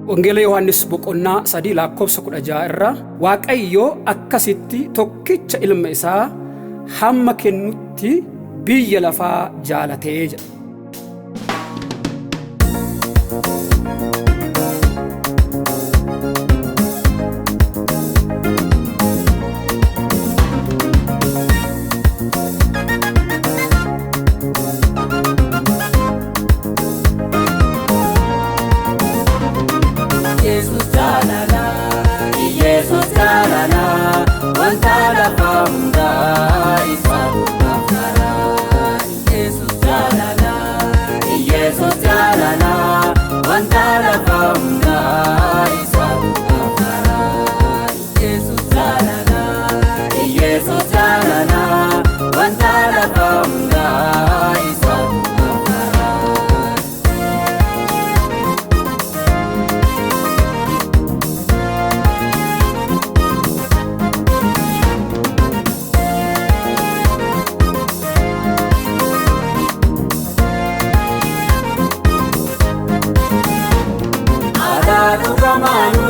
Wangeela Yohaannis boqonnaa 3:16 irraa Waaqayyo akkasitti tokkicha ilma isaa hamma kennutti biyya lafaa jaalatee jedha. Yesus jalala, wanta lafa hunda isaatu kafara. Yesus jalala, wanta lafa hunda isaatu kafara. Yesus jalala, wanta lafa hunda isaatu kafara. Dhugamanu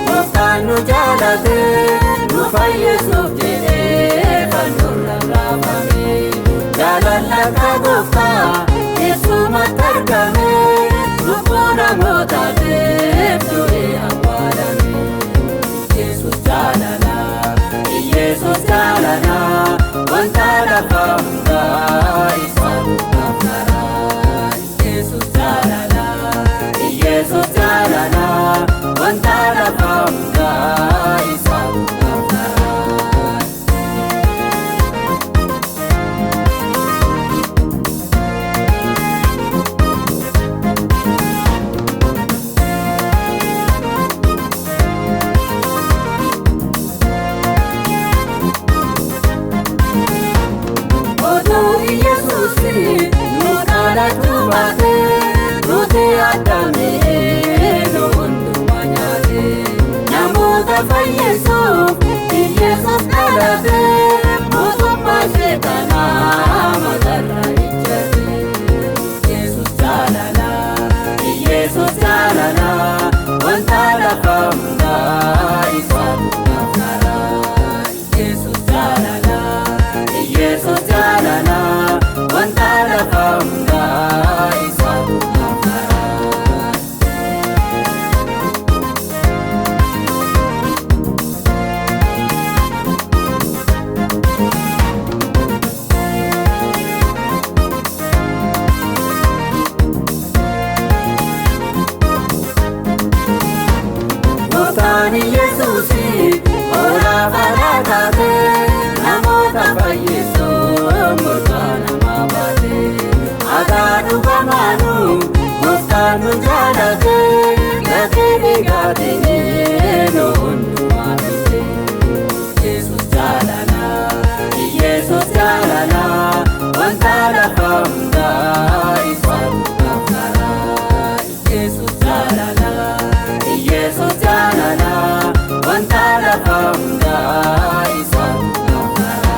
gooftaan nu jaalate nu fayyisuuf jedhee fannoof raafame. Jaalala akka gooftaa keessumatti argame lubbuu namootaatiif du'ee awwaalame. Yesus jaalala, wanta lafa hunda isaatu kafara. Yesus jaalala, wanta lafa hunda isaatu kafara. Oduu Yesuusi nu kadhachuu baate nuti addamee nu hundumaa nyaate. Namoota fayyisuuf Yesus dhalate mootummaa seexanaa matarraa ijjate. Yesus jaalala, wanta lafa hunda isaatu kafara. Yesus jaalala, wanta lafa hunda isaatu kafara. Gooftaan Yesuusi olaaf alaataate namoota fayyisuuf murtaa namaa baate. Hagaa dhugamanu gooftaan nu jaalate gatii dhigaatiin nu hundumaa bite. Yesus jaalala, wanta lafa hunda isaatu kafara. Yesus jaalala, wanta lafa hunda isaatu kafara.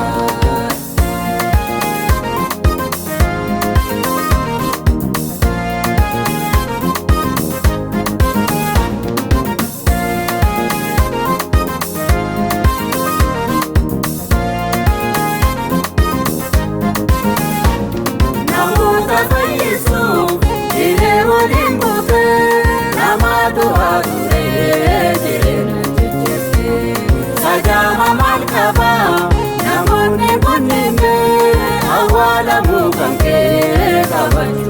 Namoota fayyisuuf jiree waliin buute namaatu haaduree jireenya jijjiirte. Sajaama maal qaba namoonni kunniin awwaalamuu kan kee qabachuu.